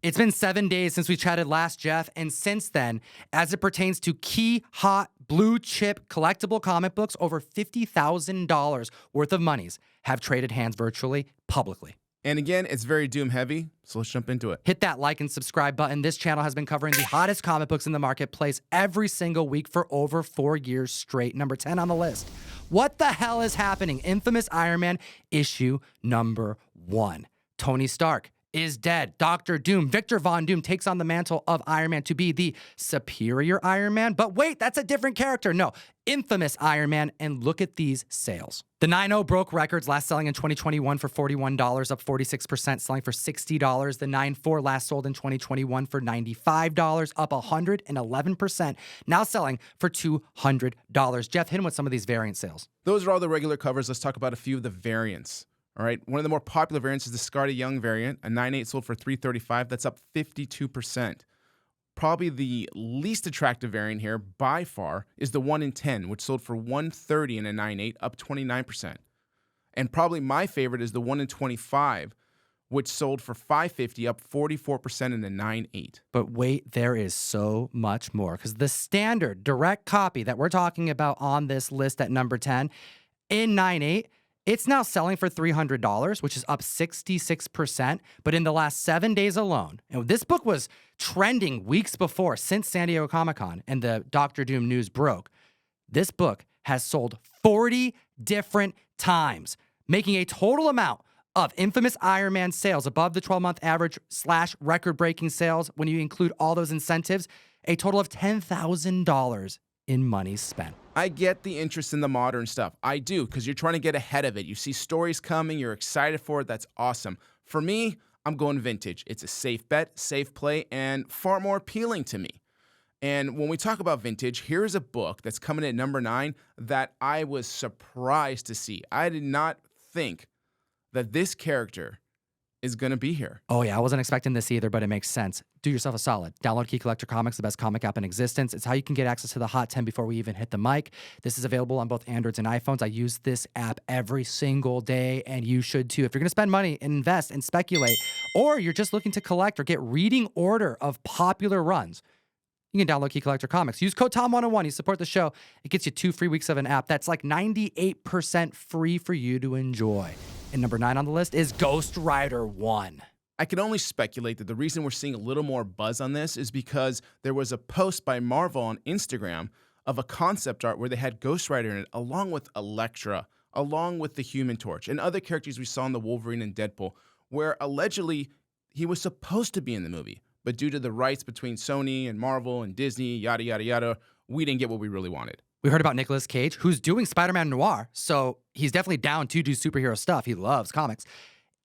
It's been 7 days since we chatted last, Jeff, and since then, as it pertains to key, hot, blue chip collectible comic books, over $50,000 worth of monies have traded hands virtually, publicly. And again, it's very Doom heavy, so let's jump into it. Hit that like and subscribe button. This channel has been covering the hottest comic books in the marketplace every single week for over 4 years straight. Number 10 on the list. What the hell is happening? Infamous Iron Man issue number 1. Tony Stark is dead. Dr. Doom, Victor Von Doom, takes on the mantle of Iron Man to be the superior Iron Man. But wait, that's a different character. No, infamous Iron Man. And look at these sales. The 9.0 broke records, last selling in 2021 for $41, up 46%, selling for $60. The 9.4 last sold in 2021 for $95, up 111%, now selling for $200. Jeff, hit him with some of these variant sales. Those are all the regular covers. Let's talk about a few of the variants. All right, one of the more popular variants is the Scarlet Young variant. A 9.8 sold for $335. That's up 52%. Probably the least attractive variant here, by far, is the 1 in 10, which sold for $130 in a 9.8, up 29%. And probably my favorite is the 1 in 25, which sold for $550, up 44% in a 9.8. But wait, there is so much more, because the standard direct copy that we're talking about on this list at number 10 in 9.8, it's now selling for $300, which is up 66%. But in the last 7 days alone, and this book was trending weeks before, since San Diego Comic-Con and the Dr. Doom news broke, this book has sold 40 different times, making a total amount of infamous Iron Man sales above the 12-month average / record-breaking sales, when you include all those incentives, a total of $10,000 in money spent. I get the interest in the modern stuff. I do, because you're trying to get ahead of it. You see stories coming, you're excited for it. That's awesome. For me, I'm going vintage. It's a safe bet, safe play, and far more appealing to me. And when we talk about vintage, here's a book that's coming in at number 9 that I was surprised to see. I did not think that this character is going to be here. Oh yeah, I wasn't expecting this either, but it makes sense. Do yourself a solid. Download Key Collector Comics, the best comic app in existence. It's how you can get access to the Hot 10 before we even hit the mic. This is available on both Androids and iPhones. I use this app every single day, and you should too. If you're going to spend money and invest and speculate, or you're just looking to collect or get reading order of popular runs, you can download Key Collector Comics. Use code TOM101. You support the show. It gets you 2 free weeks of an app. That's like 98% free for you to enjoy. And number 9 on the list is Ghost Rider 1. I can only speculate that the reason we're seeing a little more buzz on this is because there was a post by Marvel on Instagram of a concept art where they had Ghost Rider in it, along with Elektra, along with the Human Torch, and other characters we saw in the Wolverine and Deadpool, where allegedly he was supposed to be in the movie. But due to the rights between Sony and Marvel and Disney, yada, yada, yada, we didn't get what we really wanted. We heard about Nicolas Cage, who's doing Spider-Man Noir, so he's definitely down to do superhero stuff. He loves comics.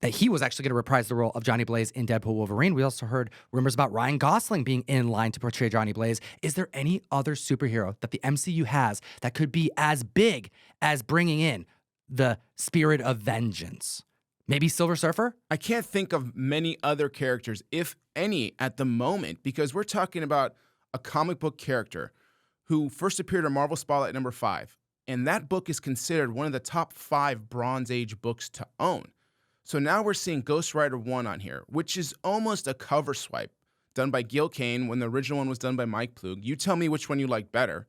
That he was actually going to reprise the role of Johnny Blaze in Deadpool Wolverine. We also heard rumors about Ryan Gosling being in line to portray Johnny Blaze. Is there any other superhero that the MCU has that could be as big as bringing in the spirit of vengeance? Maybe Silver Surfer? I can't think of many other characters, if any, at the moment, because we're talking about a comic book character who first appeared in Marvel Spotlight number 5. And that book is considered one of the top 5 Bronze Age books to own. So now we're seeing Ghost Rider 1 on here, which is almost a cover swipe done by Gil Kane when the original one was done by Mike Ploog. You tell me which one you like better.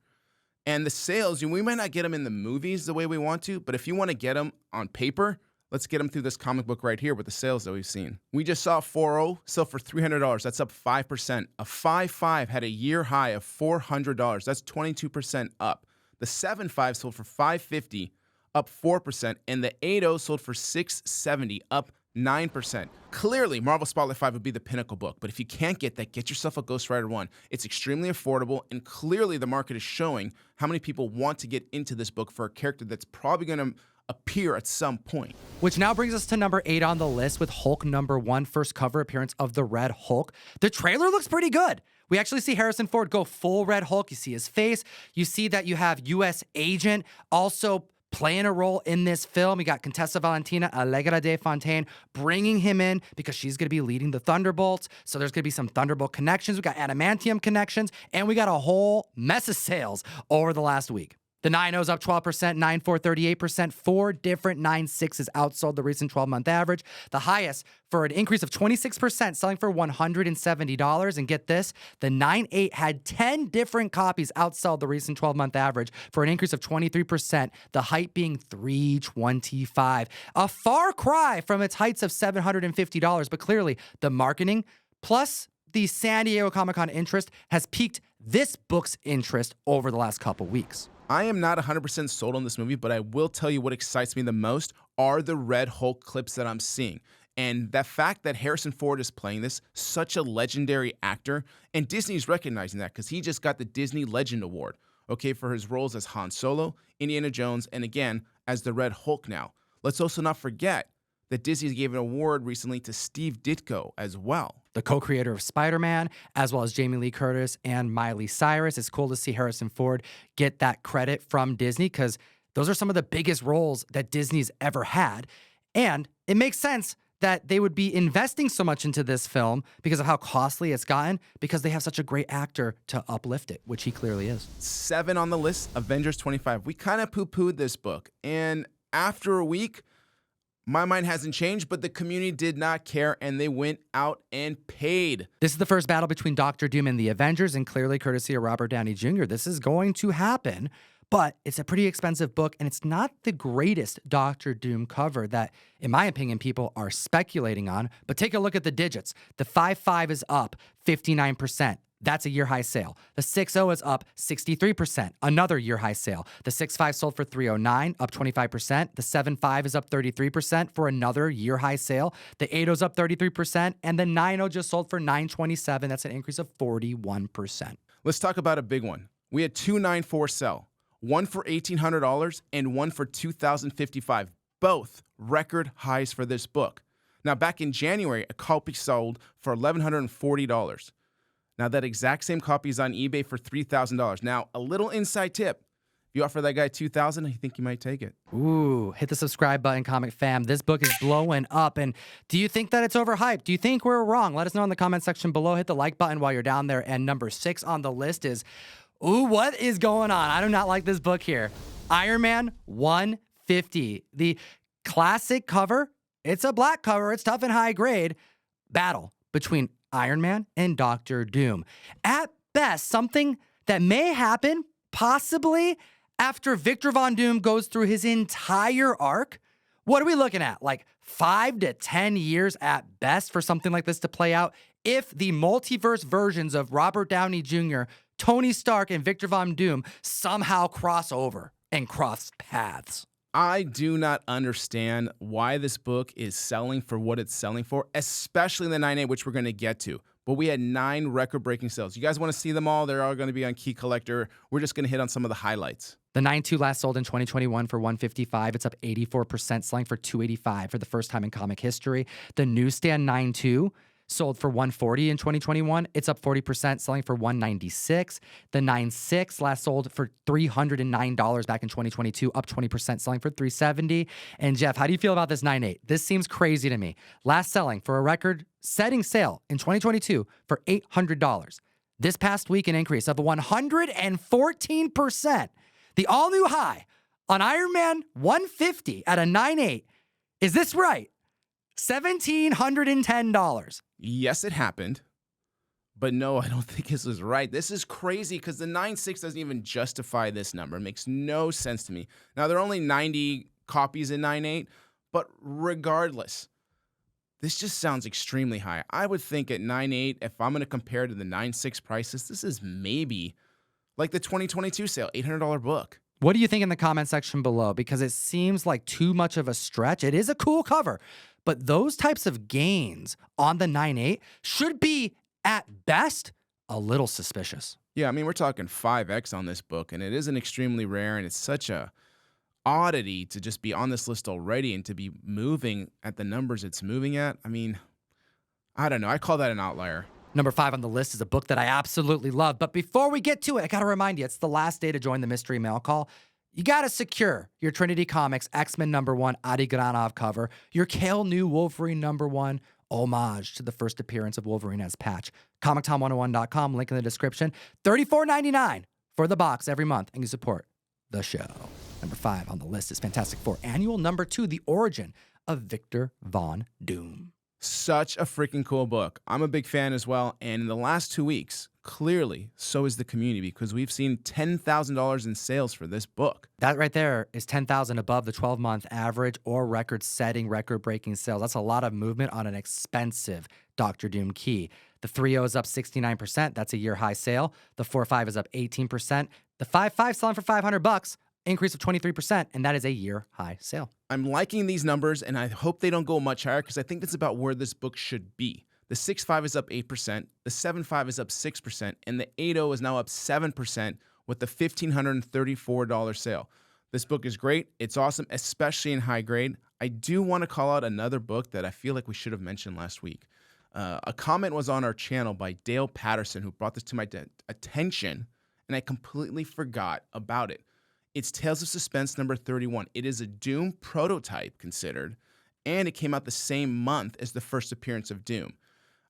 And the sales, we might not get them in the movies the way we want to, but if you want to get them on paper, let's get them through this comic book right here with the sales that we've seen. We just saw 4.0 sell for $300. That's up 5%. A 5.5 had a year high of $400. That's 22% up. The 7.5 sold for $550, up 4%. And the 8.0 sold for $670, up 9%. Clearly, Marvel Spotlight 5 would be the pinnacle book, but if you can't get that, get yourself a Ghost Rider 1. It's extremely affordable, and clearly the market is showing how many people want to get into this book for a character that's probably going to appear at some point. Which now brings us to number 8 on the list with Hulk number 1, first cover appearance of the Red Hulk. The trailer looks pretty good. We actually see Harrison Ford go full Red Hulk. You see his face. You see that you have U.S. Agent also playing a role in this film. We got Contessa Valentina Allegra de Fontaine bringing him in because she's going to be leading the Thunderbolts. So there's going to be some Thunderbolt connections. We got Adamantium connections, and we got a whole mess of sales over the last week. The 9.0's up 12%, 9.4 38%. 4 different 9.6s outsold the recent 12-month average. The highest for an increase of 26%, selling for $170. And get this, the 9.8 had 10 different copies outsell the recent 12-month average for an increase of 23%, the height being $325. A far cry from its heights of $750, but clearly the marketing plus the San Diego Comic-Con interest has piqued this book's interest over the last couple weeks. I am not 100% sold on this movie, but I will tell you what excites me the most are the Red Hulk clips that I'm seeing. And the fact that Harrison Ford is playing this, such a legendary actor, and Disney's recognizing that because he just got the Disney Legend Award, okay, for his roles as Han Solo, Indiana Jones, and again, as the Red Hulk now. Let's also not forget that Disney gave an award recently to Steve Ditko as well. The co-creator of Spider-Man, as well as Jamie Lee Curtis and Miley Cyrus. It's cool to see Harrison Ford get that credit from Disney because those are some of the biggest roles that Disney's ever had. And it makes sense that they would be investing so much into this film because of how costly it's gotten, because they have such a great actor to uplift it, which he clearly is. 7 on the list, Avengers 25. We kind of poo-pooed this book. And after a week, my mind hasn't changed, but the community did not care, and they went out and paid. This is the first battle between Doctor Doom and the Avengers, and clearly courtesy of Robert Downey Jr. This is going to happen, but it's a pretty expensive book, and it's not the greatest Doctor Doom cover that, in my opinion, people are speculating on. But take a look at the digits. The 5.5 is up 59%. That's a year-high sale. The 6.0 is up 63%, another year-high sale. The 6.5 sold for $309, up 25%. The 7.5 is up 33% for another year-high sale. The 8.0 is up 33%, and the 9.0 just sold for $927. That's an increase of 41%. Let's talk about a big one. We had 2 9.4 sell, one for $1,800 and one for $2,055, both record highs for this book. Now, back in January, a copy sold for $1,140. Now, that exact same copy is on eBay for $3,000. Now, a little inside tip. If you offer that guy $2,000, I think he might take it. Ooh, hit the subscribe button, Comic Fam. This book is blowing up. And do you think that it's overhyped? Do you think we're wrong? Let us know in the comment section below. Hit the like button while you're down there. And number 6 on the list is, ooh, what is going on? I do not like this book here. Iron Man 150. The classic cover. It's a black cover. It's tough and high grade. Battle between Iron Man and Doctor Doom. At best, something that may happen possibly after Victor Von Doom goes through his entire arc. What are we looking at? Like 5 to 10 years at best for something like this to play out if the multiverse versions of Robert Downey Jr., Tony Stark, and Victor Von Doom somehow cross over and cross paths. I do not understand why this book is selling for what it's selling for, especially the 9.8, which we're going to get to. But we had 9 record-breaking sales. You guys want to see them all? They're all going to be on Key Collector. We're just going to hit on some of the highlights. The 9.2 last sold in 2021 for $155. It's up 84%, selling for $285 for the first time in comic history. The newsstand 9.2 sold for $140 in 2021. It's up 40%, selling for $196. The 9.6 last sold for $309 back in 2022, up 20%, selling for $370. And Jeff, how do you feel about this 9.8? This seems crazy to me. Last selling for a record-setting sale in 2022 for $800. This past week, an increase of 114%. The all-new high on Iron Man 150 at a 9.8. Is this right? $1,710. Yes, it happened. But no, I don't think this is right. This is crazy because the 9.6 doesn't even justify this number. It makes no sense to me. Now, there are only 90 copies in 9.8, but regardless, this just sounds extremely high. I would think at 9.8, if I'm going to compare to the 9.6 prices, this is maybe like the 2022 sale, $800 book. What do you think in the comment section below? Because it seems like too much of a stretch. It is a cool cover, but those types of gains on the 9.8 should be, at best, a little suspicious. Yeah, I mean, we're talking 5x on this book, and it isn't extremely rare, and it's such a oddity to just be on this list already and to be moving at the numbers it's moving at. I mean, I don't know. I call that an outlier. Number 5 on the list is a book that I absolutely love. But before we get to it, I got to remind you, it's the last day to join the mystery mail call. You got to secure your Trinity Comics XMen #1 Adi Granov cover, your Kale New Wolverine #1 homage to the first appearance of Wolverine as Patch. ComicTom101.com, link in the description. $34.99 for the box every month, and you support the show. Number 5 on the list is Fantastic Four Annual Number 2, The Origin of Victor Von Doom. Such a freaking cool book. I'm a big fan as well. And in the last 2 weeks, clearly, so is the community because we've seen $10,000 in sales for this book. That right there is $10,000 above the 12-month average or record-setting, record-breaking sales. That's a lot of movement on an expensive Dr. Doom key. The 3.0 is up 69%. That's a year-high sale. The 4.5 is up 18%. The 5.5 selling for $500, increase of 23%, and that is a year-high sale. I'm liking these numbers, and I hope they don't go much higher because I think that's about where this book should be. The 6.5 is up 8%, the 7.5 is up 6%, and the 8.0 is now up 7% with the $1,534 sale. This book is great. It's awesome, especially in high grade. I do want to call out another book that I feel like we should have mentioned last week. A comment was on our channel by Dale Patterson who brought this to my attention, and I completely forgot about it. It's Tales of Suspense number 31. It is a Doom prototype considered, and it came out the same month as the first appearance of Doom.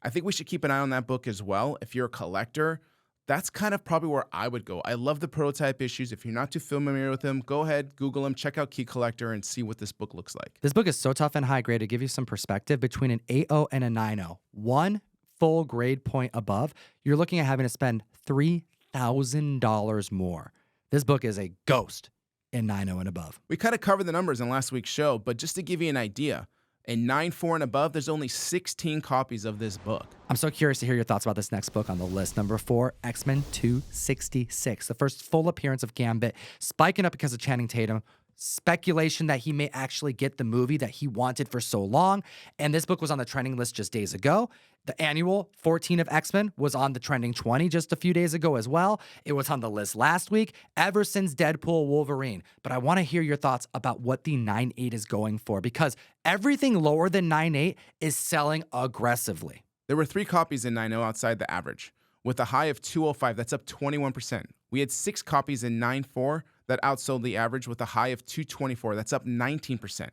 I think we should keep an eye on that book as well. If you're a collector, that's kind of probably where I would go. I love the prototype issues. If you're not too familiar with them, go ahead, Google them, check out Key Collector, and see what this book looks like. This book is so tough and high grade. To give you some perspective, between an 8.0 and a 9.0, one full grade point above, you're looking at having to spend $3,000 more. This book is a ghost in 9.0 and above. We kind of covered the numbers in last week's show, but just to give you an idea, in 9.4 and above, there's only 16 copies of this book. I'm so curious to hear your thoughts about this next book on the list. Number 4, XMen 266, the first full appearance of Gambit, spiking up because of Channing Tatum. Speculation that he may actually get the movie that he wanted for so long. And this book was on the trending list just days ago. The annual 14 of X-Men was on the trending 20 just a few days ago as well. It was on the list last week, ever since Deadpool Wolverine. But I want to hear your thoughts about what the 9.8 is going for, because everything lower than 9.8 is selling aggressively. There were 3 copies in 9.0 outside the average, with a high of 205. That's up 21%. We had 6 copies in 9.4 that outsold the average with a high of 224. That's up 19%.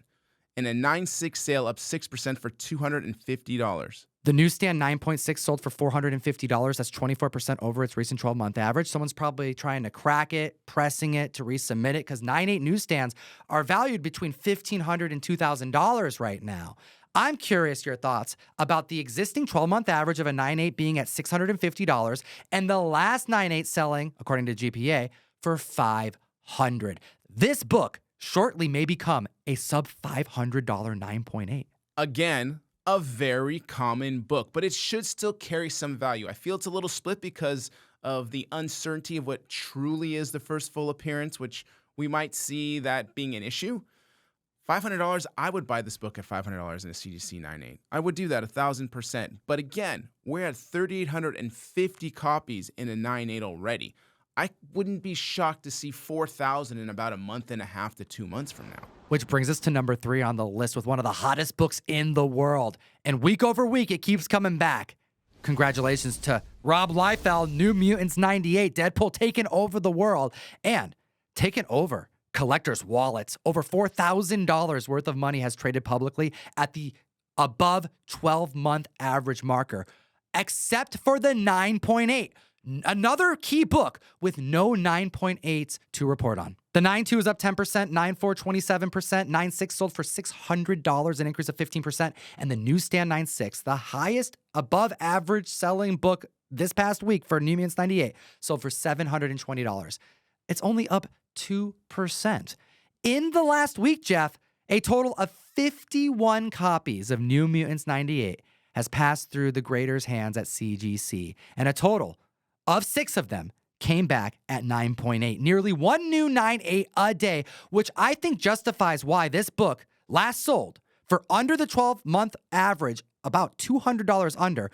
And a 9.6 sale up 6% for $250. The newsstand 9.6 sold for $450. That's 24% over its recent 12-month average. Someone's probably trying to crack it, pressing it to resubmit it, because 9.8 newsstands are valued between $1,500 and $2,000 right now. I'm curious your thoughts about the existing 12-month average of a 9.8 being at $650 and the last 9.8 selling, according to GPA, for $500. This book shortly may become a sub-$500 9.8. Again, a very common book, but it should still carry some value. I feel it's a little split because of the uncertainty of what truly is the first full appearance, which we might see that being an issue. $500, I would buy this book at $500 in a CGC 9.8. I would do that 1,000%. But again, we're at 3,850 copies in a 9.8 already. I wouldn't be shocked to see 4,000 in about a month and a half to 2 months from now. Which brings us to number 3 on the list with one of the hottest books in the world. And week over week, it keeps coming back. Congratulations to Rob Liefeld, New Mutants 98, Deadpool taking over the world and taking over collectors' wallets. Over $4,000 worth of money has traded publicly at the above 12-month average marker, except for the 9.8. Another key book with no 9.8s to report on. The 9.2 is up 10%, 9.4 27%, 9.6 sold for $600, an increase of 15%, and the newsstand 9.6, the highest above average selling book this past week for New Mutants 98, sold for $720. It's only up 2%. In the last week, Jeff, a total of 51 copies of New Mutants 98 has passed through the graders' hands at CGC, and a total of 6 of them came back at 9.8, nearly one new 9.8 a day, which I think justifies why this book last sold for under the 12-month average, about $200 under,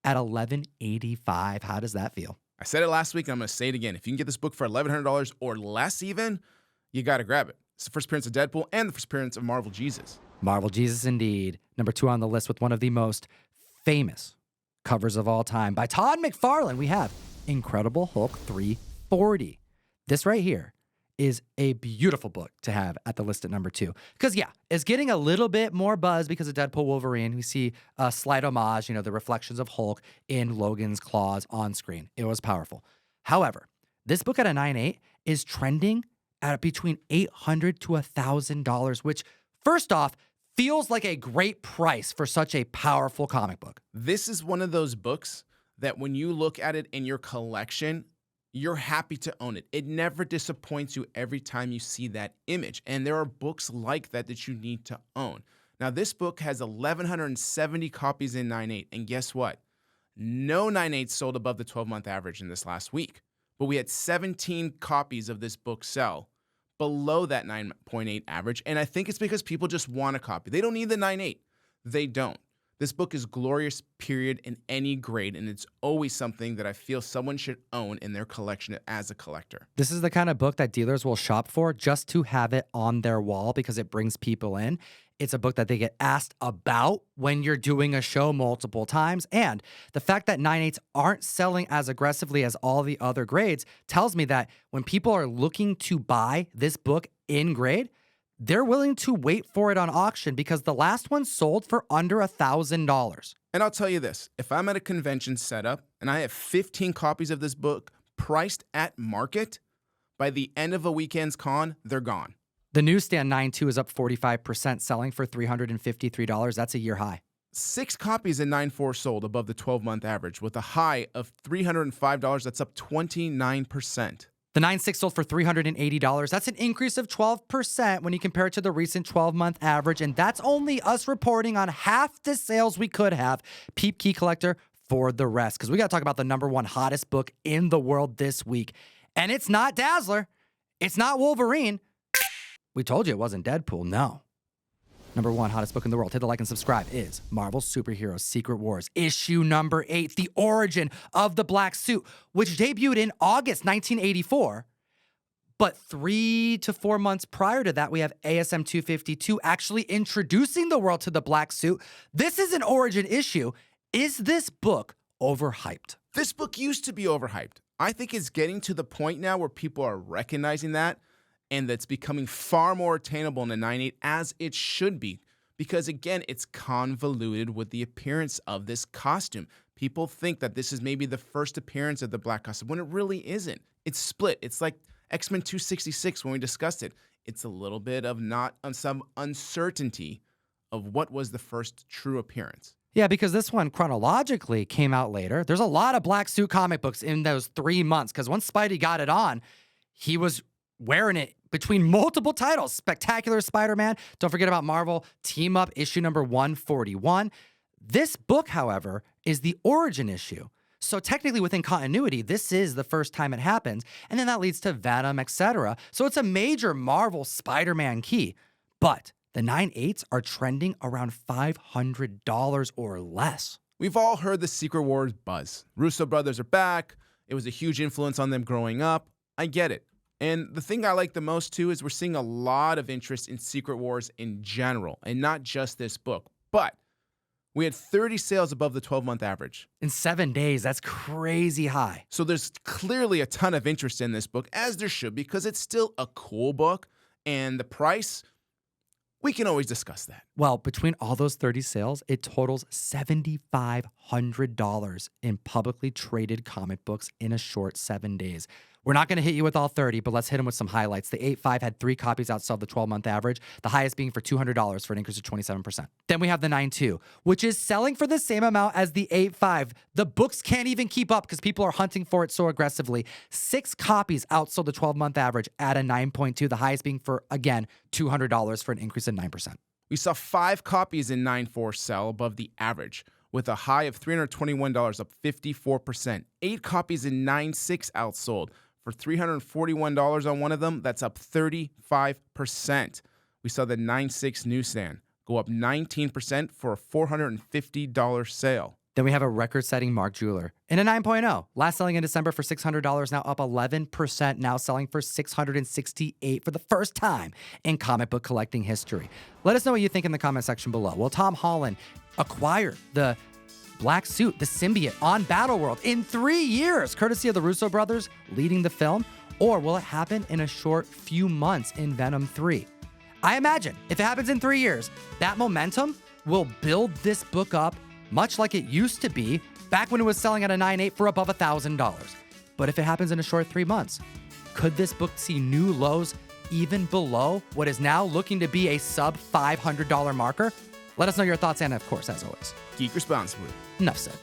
at $1,185. How does that feel? I said it last week, and I'm going to say it again. If you can get this book for $1,100 or less even, you got to grab it. It's the first appearance of Deadpool and the first appearance of Marvel Jesus. Marvel Jesus, indeed. Number 2 on the list with one of the most famous covers of all time. By Todd McFarlane, we have Incredible Hulk 340. This right here is a beautiful book to have at the list at number 2. Because, yeah, it's getting a little bit more buzz because of Deadpool Wolverine. We see a slight homage, the reflections of Hulk in Logan's claws on screen. It was powerful. However, this book at a 9.8 is trending at between $800 to $1,000, which, first off, feels like a great price for such a powerful comic book. This is one of those books that when you look at it in your collection, you're happy to own it. It never disappoints you every time you see that image. And there are books like that that you need to own. Now, this book has 1,170 copies in 9.8. And guess what? No 9.8 sold above the 12-month average in this last week. But we had 17 copies of this book sell below that 9.8 average. And I think it's because people just want a copy. They don't need the 9.8. They don't. This book is glorious, period, in any grade, and it's always something that I feel someone should own in their collection as a collector. This is the kind of book that dealers will shop for just to have it on their wall because it brings people in. It's a book that they get asked about when you're doing a show multiple times. And the fact that 9.8s aren't selling as aggressively as all the other grades tells me that when people are looking to buy this book in grade, they're willing to wait for it on auction because the last one sold for under $1,000. And I'll tell you this, if I'm at a convention setup and I have 15 copies of this book priced at market, by the end of a weekend's con, they're gone. The newsstand 9.2 is up 45%, selling for $353. That's a year high. 6 copies in 9.4 sold above the 12-month average with a high of $305. That's up 29%. The 9.6 sold for $380. That's an increase of 12% when you compare it to the recent 12-month average, and that's only us reporting on half the sales we could have. Peep Key Collector for the rest, because we got to talk about the #1 hottest book in the world this week. And it's not Dazzler. It's not Wolverine. We told you it wasn't Deadpool. No. #1 hottest book in the world. Hit the like and subscribe is Marvel Superheroes Secret Wars, issue number 8, The Origin of the Black Suit, which debuted in August 1984. But 3 to 4 months prior to that, we have ASM 252 actually introducing the world to the Black Suit. This is an origin issue. Is this book overhyped? This book used to be overhyped. I think it's getting to the point now where people are recognizing that, and that's becoming far more attainable in the 9.8 as it should be. Because again, it's convoluted with the appearance of this costume. People think that this is maybe the first appearance of the black costume when it really isn't. It's split. It's like XMen 266 when we discussed it. It's a little bit of some uncertainty of what was the first true appearance. Yeah, because this one chronologically came out later. There's a lot of Black Suit comic books in those 3 months because once Spidey got it on, he was wearing it between multiple titles. Spectacular Spider-Man. Don't forget about Marvel Team Up issue number 141. This book, however, is the origin issue. So technically within continuity, this is the first time it happens. And then that leads to Venom, etc. So it's a major Marvel Spider-Man key. But the 9.8s are trending around $500 or less. We've all heard the Secret Wars buzz. Russo brothers are back. It was a huge influence on them growing up. I get it. And the thing I like the most, too, is we're seeing a lot of interest in Secret Wars in general, and not just this book. But we had 30 sales above the 12-month average. In 7 days, that's crazy high. So there's clearly a ton of interest in this book, as there should, because it's still a cool book. And the price, we can always discuss that. Well, between all those 30 sales, it totals $7,500 in publicly traded comic books in a short 7 days. We're not going to hit you with all 30, but let's hit them with some highlights. The 8.5 had 3 copies outsell the 12-month average, the highest being for $200 for an increase of 27%. Then we have the 9.2, which is selling for the same amount as the 8.5. The books can't even keep up because people are hunting for it so aggressively. 6 copies outsold the 12-month average at a 9.2, the highest being for, again, $200 for an increase of 9%. We saw 5 copies in 9.4 sell above the average, with a high of $321, up 54%. 8 copies in 9.6 outsold for $341 on one of them. That's up 35%. We saw the 9.6 newsstand go up 19% for a $450 sale. Then we have a record-setting Mark Jeweler in a 9.0. Last selling in December for $600, now up 11%, now selling for $668 for the first time in comic book collecting history. Let us know what you think in the comment section below. Will Tom Holland acquire the Black Suit, the symbiote, on Battleworld in 3 years, courtesy of the Russo brothers leading the film? Or will it happen in a short few months in Venom 3? I imagine if it happens in 3 years, that momentum will build this book up much like it used to be back when it was selling at a 9.8 for above $1,000. But if it happens in a short 3 months, could this book see new lows even below what is now looking to be a sub $500 marker? Let us know your thoughts, and of course, as always, Geek responsibly. enough said.